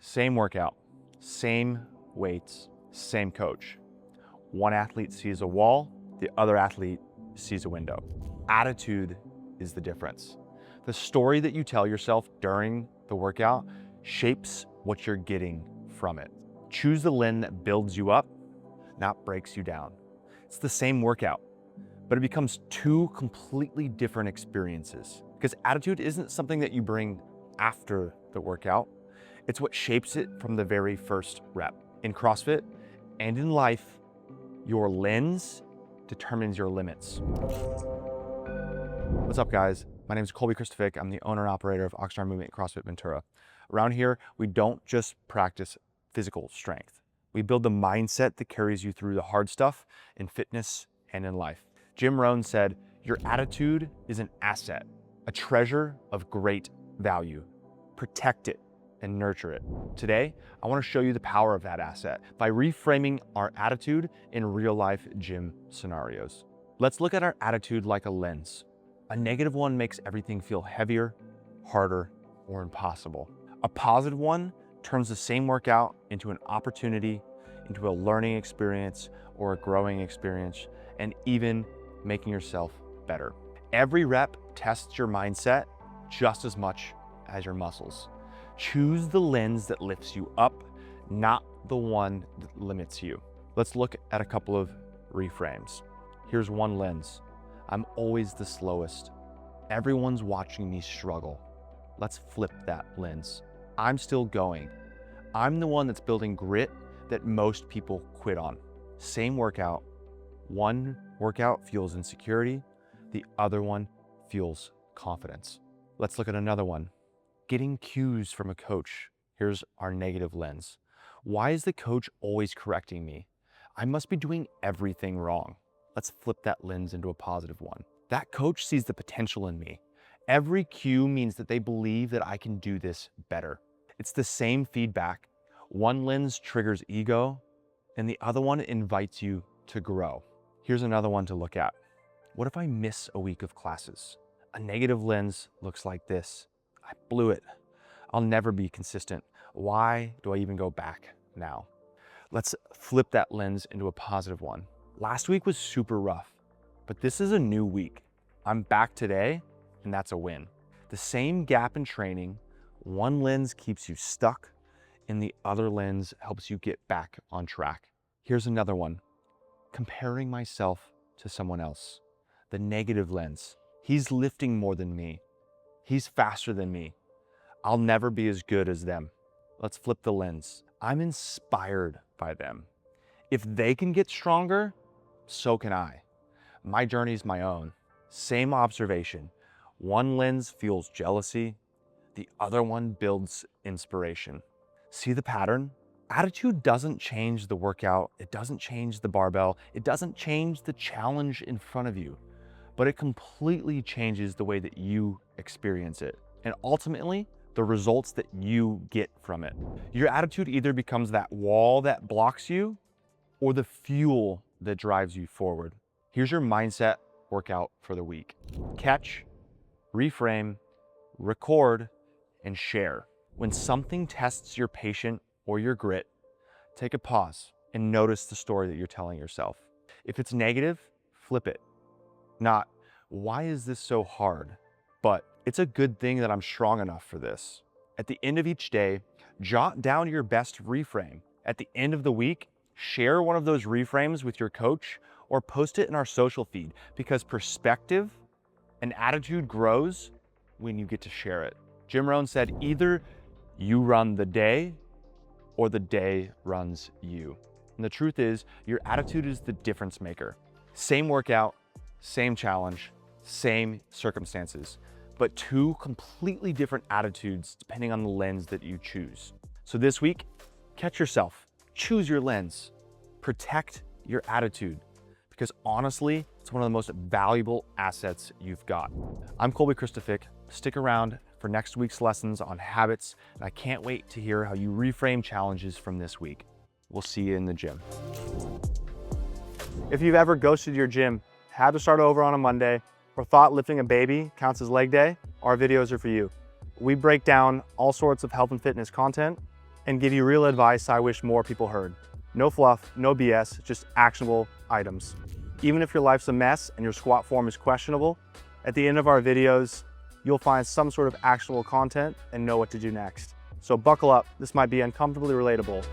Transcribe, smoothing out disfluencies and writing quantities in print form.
Same workout, same weights, same coach. One athlete sees a wall, the other athlete sees a window. Attitude is the difference. The story that you tell yourself during the workout shapes what you're getting from it. Choose the lens that builds you up, not breaks you down. It's the same workout, but it becomes two completely different experiences because attitude isn't something that you bring after the workout. It's what shapes it from the very first rep. In CrossFit and in life, your lens determines your limits. What's up, guys? My name is Colby Christofic. I'm the owner and operator of Oxnard Movement CrossFit Ventura. Around here, we don't just practice physical strength. We build the mindset that carries you through the hard stuff in fitness and in life. Jim Rohn said, "Your attitude is an asset, a treasure of great value. Protect it and nurture it." Today, I want to show you the power of that asset by reframing our attitude in real-life gym scenarios. Let's look at our attitude like a lens. A negative one makes everything feel heavier, harder, or impossible. A positive one turns the same workout into an opportunity, into a learning experience or a growing experience, and even making yourself better. Every rep tests your mindset just as much as your muscles. Choose the lens that lifts you up, not the one that limits you. Let's look at a couple of reframes. Here's one lens. I'm always the slowest. Everyone's watching me struggle. Let's flip that lens. I'm still going. I'm the one that's building grit that most people quit on. Same workout. One workout fuels insecurity. The other one fuels confidence. Let's look at another one. Getting cues from a coach. Here's our negative lens. Why is the coach always correcting me? I must be doing everything wrong. Let's flip that lens into a positive one. That coach sees the potential in me. Every cue means that they believe that I can do this better. It's the same feedback. One lens triggers ego, and the other one invites you to grow. Here's another one to look at. What if I miss a week of classes? A negative lens looks like this. I blew it. I'll never be consistent. Why do I even go back now? Let's flip that lens into a positive one. Last week was super rough, but this is a new week. I'm back today, and that's a win. The same gap in training, one lens keeps you stuck, and the other lens helps you get back on track. Here's another one. Comparing myself to someone else. The negative lens. He's lifting more than me. He's faster than me. I'll never be as good as them. Let's flip the lens. I'm inspired by them. If they can get stronger, so can I. My journey's my own. Same observation. One lens fuels jealousy. The other one builds inspiration. See the pattern? Attitude doesn't change the workout. It doesn't change the barbell. It doesn't change the challenge in front of you, but it completely changes the way that you experience it. And ultimately, the results that you get from it. Your attitude either becomes that wall that blocks you or the fuel that drives you forward. Here's your mindset workout for the week. Catch, reframe, record, and share. When something tests your patience or your grit, take a pause and notice the story that you're telling yourself. If it's negative, flip it. Not, why is this so hard? But it's a good thing that I'm strong enough for this. At the end of each day, jot down your best reframe. At the end of the week, share one of those reframes with your coach or post it in our social feed because perspective and attitude grows when you get to share it. Jim Rohn said, either you run the day or the day runs you. And the truth is, your attitude is the difference maker. Same workout, same challenge, same circumstances, but two completely different attitudes depending on the lens that you choose. So this week, catch yourself, choose your lens, protect your attitude, because honestly, it's one of the most valuable assets you've got. I'm Colby Christofic. Stick around for next week's lessons on habits, and I can't wait to hear how you reframe challenges from this week. We'll see you in the gym. If you've ever ghosted your gym, had to start over on a Monday, or thought lifting a baby counts as leg day, our videos are for you. We break down all sorts of health and fitness content and give you real advice I wish more people heard. No fluff, no BS, just actionable items. Even if your life's a mess and your squat form is questionable, at the end of our videos, you'll find some sort of actionable content and know what to do next. So buckle up, this might be uncomfortably relatable.